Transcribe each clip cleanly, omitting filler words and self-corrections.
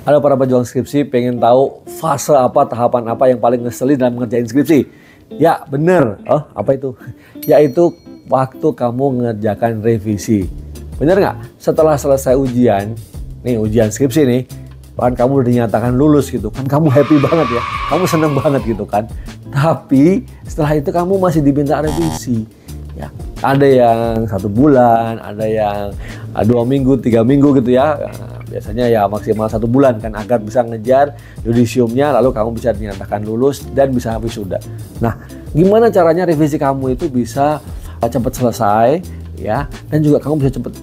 Ada para pejuang skripsi pengen tahu fase apa, tahapan apa yang paling ngeselin dalam mengerjain skripsi. Ya bener, apa itu? Yaitu waktu kamu mengerjakan revisi. Bener nggak? Setelah selesai ujian, nih ujian skripsi nih, kan kamu udah dinyatakan lulus gitu, kan kamu happy banget ya, kamu seneng banget gitu kan. Tapi setelah itu kamu masih diminta revisi. Ya, ada yang 1 bulan, ada yang 2 minggu, 3 minggu gitu ya. Biasanya ya maksimal 1 bulan kan agar bisa ngejar yudisiumnya, lalu kamu bisa dinyatakan lulus dan bisa wisuda. Nah, gimana caranya revisi kamu itu bisa cepat selesai ya, dan juga kamu bisa cepat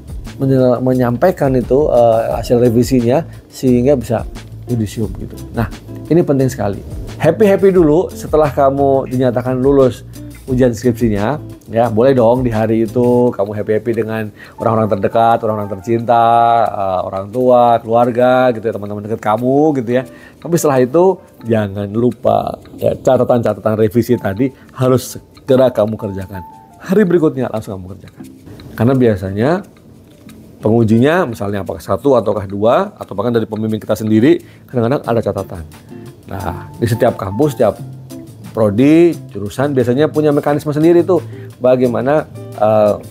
menyampaikan itu hasil revisinya sehingga bisa yudisium gitu. Nah, ini penting sekali. Happy dulu setelah kamu dinyatakan lulus ujian skripsinya, ya boleh dong di hari itu kamu happy dengan orang-orang terdekat, orang-orang tercinta, orang tua, keluarga gitu ya, teman-teman dekat kamu gitu ya. Tapi setelah itu jangan lupa ya, catatan-catatan revisi tadi harus segera kamu kerjakan. Hari berikutnya langsung kamu kerjakan. Karena biasanya pengujinya misalnya apakah 1 ataukah 2 atau bahkan dari pembimbing kita sendiri kadang-kadang ada catatan. Nah, di setiap kampus, setiap prodi, jurusan biasanya punya mekanisme sendiri tuh bagaimana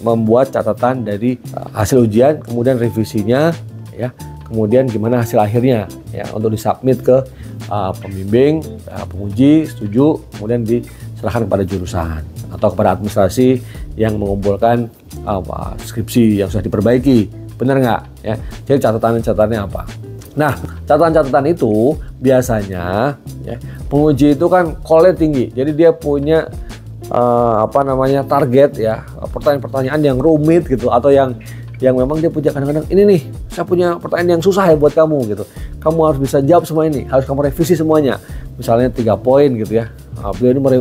membuat catatan dari hasil ujian, kemudian revisinya, ya, kemudian gimana hasil akhirnya, ya, untuk disubmit ke pembimbing, penguji, setuju, kemudian diserahkan kepada jurusan atau kepada administrasi yang mengumpulkan skripsi yang sudah diperbaiki, benar nggak? Ya, jadi catatannya apa? Nah, catatan-catatan itu biasanya ya, penguji itu kan call-nya tinggi, jadi dia punya target ya, pertanyaan-pertanyaan yang rumit gitu, atau yang memang dia punya kadang-kadang ini nih, saya punya pertanyaan yang susah ya buat kamu gitu. Kamu harus bisa jawab semua ini, harus kamu revisi semuanya. Misalnya 3 poin gitu ya. Beliau ini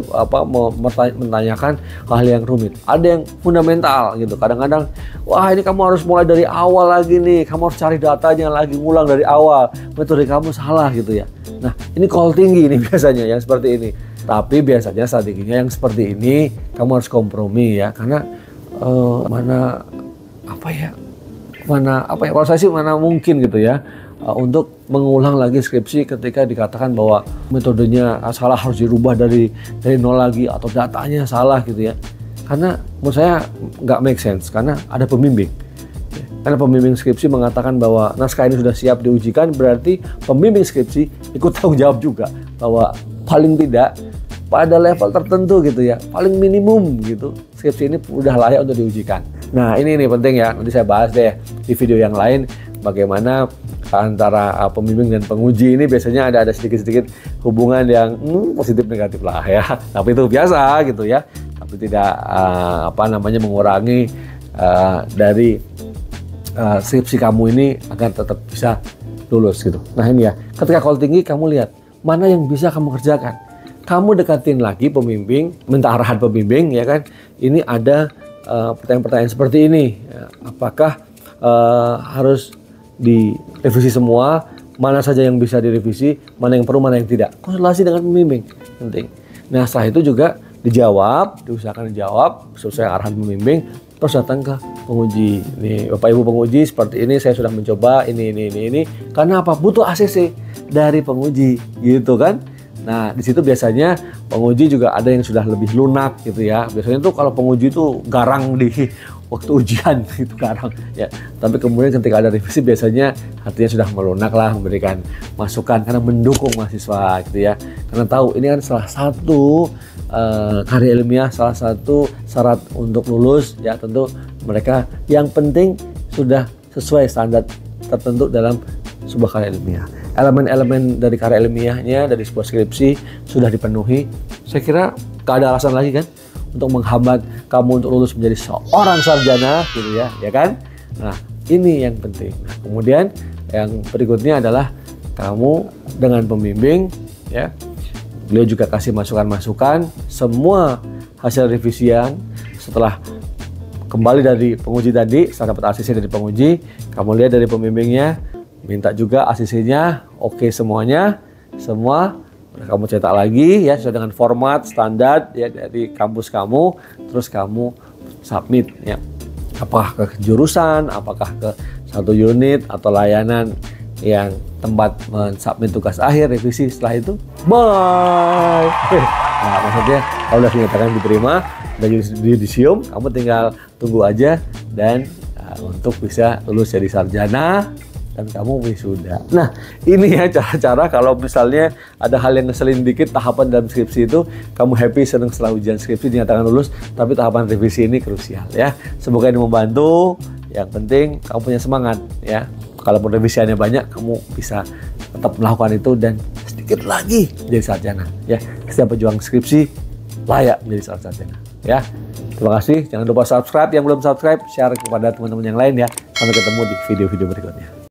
menanyakan hal yang rumit. Ada yang fundamental gitu. Kadang-kadang, wah ini kamu harus mulai dari awal lagi nih. Kamu harus cari datanya lagi, ngulang dari awal. Metode kamu salah gitu ya. Nah, ini call tinggi nih biasanya yang seperti ini. Tapi biasanya strateginya yang seperti ini kamu harus kompromi ya. Karena kalau saya sih mana mungkin gitu ya untuk mengulang lagi skripsi ketika dikatakan bahwa metodenya salah, harus dirubah dari nol lagi, atau datanya salah gitu ya. Karena menurut saya nggak make sense, karena ada pembimbing. Karena pembimbing skripsi mengatakan bahwa naskah ini sudah siap diujikan, berarti pembimbing skripsi ikut tanggung jawab juga bahwa paling tidak pada level tertentu gitu ya, paling minimum gitu, skripsi ini udah layak untuk diujikan. Nah ini penting ya, nanti saya bahas deh di video yang lain bagaimana antara pembimbing dan penguji ini biasanya ada sedikit-sedikit hubungan yang positif negatif lah ya. Tapi itu biasa gitu ya, tapi tidak mengurangi dari skripsi kamu ini agar tetap bisa lulus gitu. Nah ini ya, ketika call tinggi kamu lihat mana yang bisa kamu kerjakan. Kamu dekatin lagi pembimbing, minta arahan pembimbing ya kan. Ini ada pertanyaan-pertanyaan seperti ini. Apakah harus direvisi semua? Mana saja yang bisa direvisi? Mana yang perlu, mana yang tidak? Konsultasi dengan pembimbing penting. Nah setelah itu juga dijawab, diusahakan dijawab sesuai arahan pembimbing. Terus datang ke penguji. Nih Bapak Ibu penguji, seperti ini saya sudah mencoba ini. Karena apa? Butuh ACC dari penguji gitu kan. Nah di situ biasanya penguji juga ada yang sudah lebih lunak gitu ya. Biasanya tuh kalau penguji itu garang di waktu ujian itu garang ya. Tapi kemudian ketika ada revisi biasanya hatinya sudah melunak lah, memberikan masukan karena mendukung mahasiswa gitu ya. Karena tahu ini kan salah satu karya ilmiah, salah satu syarat untuk lulus ya, tentu mereka yang penting sudah sesuai standar tertentu dalam sebuah karya ilmiah. Elemen-elemen dari karya ilmiahnya, dari sebuah skripsi sudah dipenuhi. Saya kira gak ada alasan lagi kan untuk menghambat kamu untuk lulus menjadi seorang sarjana gitu ya kan. Nah ini yang penting. Nah, kemudian yang berikutnya adalah kamu dengan pembimbing ya, beliau juga kasih masukan-masukan. Semua hasil revisian setelah kembali dari penguji tadi, setelah dapat ACC dari penguji, kamu lihat dari pembimbingnya, minta juga ACC-nya oke semuanya, semua kamu cetak lagi ya sesuai dengan format standar ya dari kampus kamu, terus kamu submit ya. Apakah ke jurusan, apakah ke satu unit atau layanan yang tempat mensubmit tugas akhir, revisi. Setelah itu, bye. Nah, maksudnya kalau udah dinyatakan diterima, udah yudisium, kamu tinggal tunggu aja dan untuk bisa lulus jadi sarjana dan kamu wisuda. Nah, ini ya cara-cara kalau misalnya ada hal yang ngeselin dikit tahapan dalam skripsi itu, kamu happy, seneng setelah ujian skripsi dinyatakan lulus, tapi tahapan revisi ini krusial ya. Semoga ini membantu. Yang penting kamu punya semangat ya. Kalaupun revisiannya banyak, kamu bisa tetap melakukan itu dan sedikit lagi jadi sarjana ya. Setiap pejuang skripsi layak menjadi seorang sarjana ya. Terima kasih. Jangan lupa subscribe, yang belum subscribe, share kepada teman-teman yang lain ya. Sampai ketemu di video-video berikutnya.